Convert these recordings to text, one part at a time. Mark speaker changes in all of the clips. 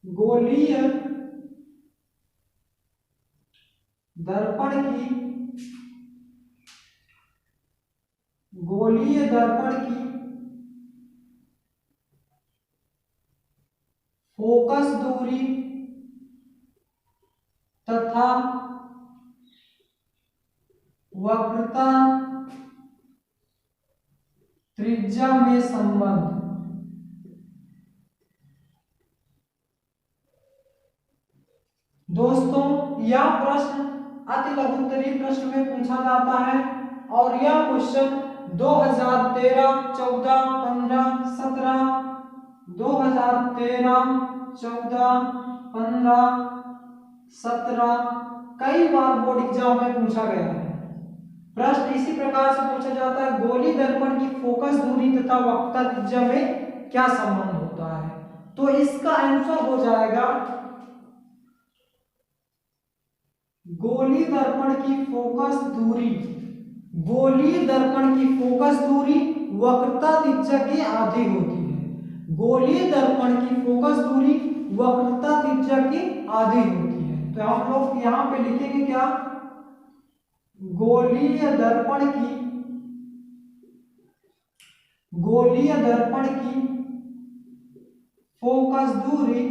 Speaker 1: गोलीय दर्पण की फोकस दूरी तथा वक्रता त्रिज्या में संबंध। दोस्तों यह प्रश्न अति लघुत्तरीय प्रश्न में पूछा जाता है और यह क्वेश्चन 2013, 14, 15, 17, 2013, 14, 15, 17 कई बार बोर्ड एग्जाम में पूछा गया है। प्रश्न इसी प्रकार से पूछा जाता है, गोली दर्पण की फोकस दूरी तथा वक्रता त्रिज्या में क्या संबंध होता है। तो इसका आंसर हो जाएगा गोली दर्पण की फोकस दूरी वक्रता त्रिज्या की आधी होती है। गोलीय दर्पण की फोकस दूरी वक्रता त्रिज्या की आधी होती है। तो हम लोग यहां पे लिखेंगे क्या, गोलीय दर्पण की फोकस दूरी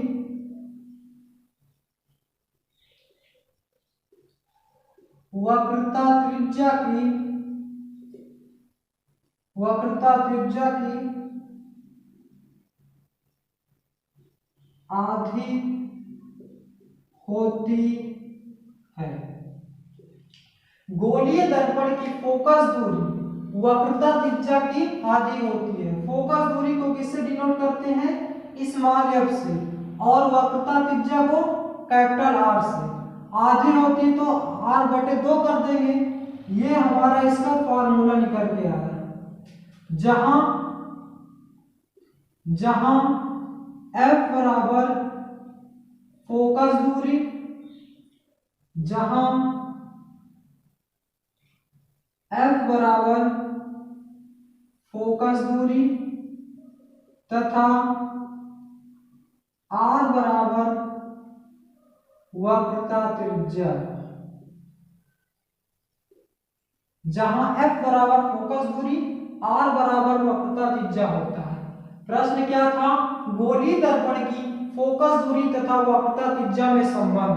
Speaker 1: वक्रता त्रिज्या की आधी होती है। गोलीय दर्पण की फोकस दूरी वक्रता त्रिज्या की आधी होती है। फोकस दूरी को किससे डिनोट करते हैं, स्मॉल एफ से, और वक्रता त्रिज्या को कैपिटल आर से। आधी होती तो आर बटे 2 कर देंगे। ये हमारा इसका फॉर्मूला निकल के आ रहा है, जहां एफ बराबर फोकस दूरी, तथा आर बराबर वक्रता त्रिज्या। जहां एफ बराबर फोकस दूरी, आर बराबर वक्रता त्रिज्या होता है। प्रश्न क्या था, गोलीय दर्पण की फोकस दूरी तथा वक्रता त्रिज्या में संबंध।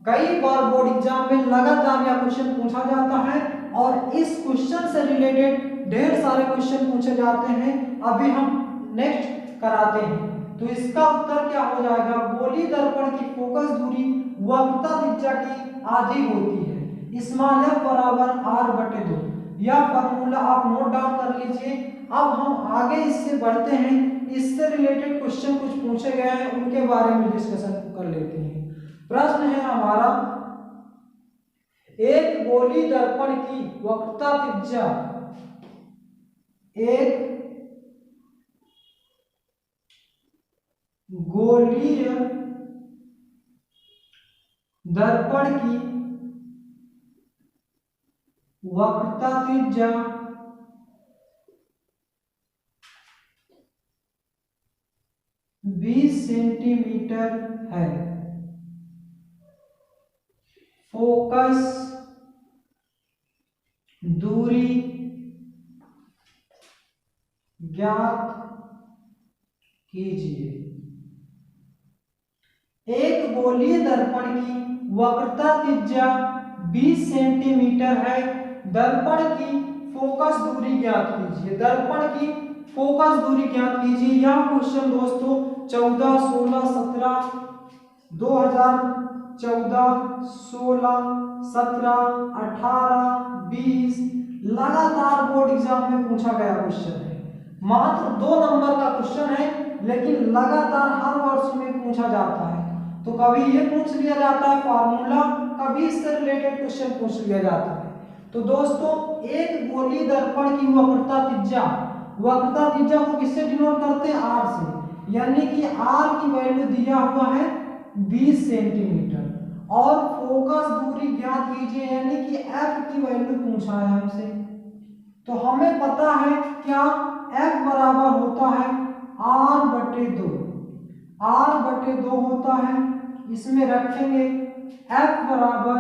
Speaker 1: कई बार बोर्ड एग्जाम में लगातार यह क्वेश्चन पूछा जाता है और इस क्वेश्चन से रिलेटेड ढेर सारे क्वेश्चन पूछे जाते हैं। अभी हम नेक्स्ट कराते हैं। तो इसका उत्तर क्या हो जाएगा, गोलीय दर्पण की फोकस दूरी वक्रता त्रिज्या की आधी होती है। स्मॉल एफ बराबर आर बटे 2। यह फॉर्मूला आप नोट डाउन कर लीजिए। अब हम आगे इससे बढ़ते हैं, इससे रिलेटेड क्वेश्चन कुछ पूछे गए हैं, उनके बारे में डिस्कशन कर लेते हैं। प्रश्न है हमारा, एक गोलीय दर्पण की वक्रता त्रिज्या, एक गोलीय दर्पण की वक्रता त्रिज्या 20 सेंटीमीटर है। फोकस दूरी ज्ञात कीजिए। एक गोलीय दर्पण की वक्रता त्रिज्या 20 सेंटीमीटर है। दर्पण की फोकस दूरी ज्ञात कीजिए। दर्पण की फोकस दूरी ज्ञात कीजिए। यह क्वेश्चन दोस्तों 14, 16, 17, 2014, 16, 17, 18, 20 लगातार बोर्ड एग्जाम में पूछा गया क्वेश्चन है। मात्र 2 नंबर का क्वेश्चन है, लेकिन लगातार हर वर्ष में पूछा जाता है। तो कभी ये पूछ लिया जाता है फॉर्मूला, कभी इससे रिलेटेड क्वेश्चन पूछ लिया जाता है। तो दोस्तों एक गोलीय दर्पण की वक्रता त्रिज्या को किससे डिनोट करते हैं, आर से। यानी कि आर की वैल्यू दिया हुआ है 20 सेंटीमीटर और फोकस दूरी ज्ञात कीजिए, यानी कि एफ की वैल्यू पूछा है हमसे। तो हमें पता है क्या, एफ बराबर होता है आर बटे 2। r/2 होता है। इसमें रखेंगे f बराबर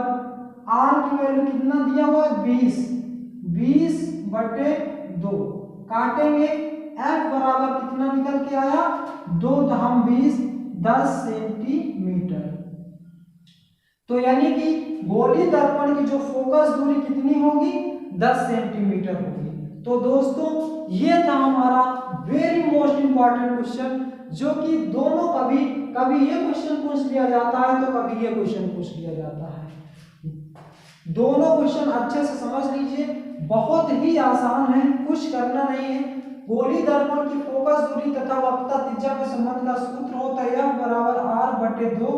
Speaker 1: r की वैल्यू कितना दिया हुआ है 20/2 काटेंगे f बराबर कितना निकल के आया 2 धाम 20 10 सेंटीमीटर। तो यानी कि गोली दर्पण की जो फोकस दूरी कितनी होगी 10 सेंटीमीटर होगी। तो दोस्तों ये था हमारा वेरी मोस्ट इंपॉर्टेंट क्वेश्चन, जो कि दोनों कभी कभी ये क्वेश्चन पूछ लिया जाता है तो कभी ये क्वेश्चन पूछ लिया जाता है। दोनों क्वेश्चन अच्छे से समझ लीजिए, बहुत ही आसान है, कुछ करना नहीं है। गोली दर्पण की फोकस दूरी तथा वक्रता त्रिज्या के संबंध का सूत्र होता है F बराबर r/2,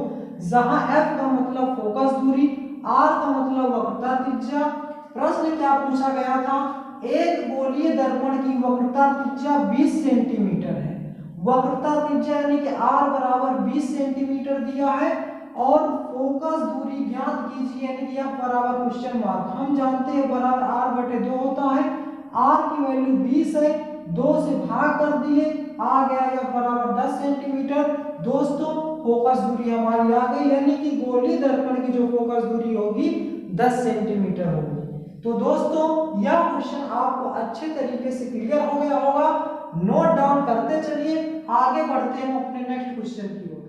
Speaker 1: जहां F का मतलब फोकस दूरी, R का मतलब वक्रता त्रिज्या। प्रश्न क्या पूछा गया था, एक गोलीय दर्पण की वक्रता त्रिज्या 20 सेंटीमीटर है, वक्रता त्रिज्या यानी कि R बराबर 20 सेंटीमीटर दिया है, और फोकस दूरी ज्ञात कीजिए यानी कि F बराबर क्वेश्चन मार्क। हम जानते हैं बराबर r/2 होता है, R की वैल्यू 20 है, 2 से भाग कर दिए, आ गया F बराबर 10 सेंटीमीटर। दोस्तों फोकस दूरी हमारी आ गई, यानी कि गोली दर्पण की जो फोकस दूरी होगी 10 सेंटीमीटर होगी। तो दोस्तों यह क्वेश्चन आपको अच्छे तरीके से क्लियर हो गया होगा, नोट डाउन करते चलिए, आगे बढ़ते हैं अपने नेक्स्ट क्वेश्चन की ओर।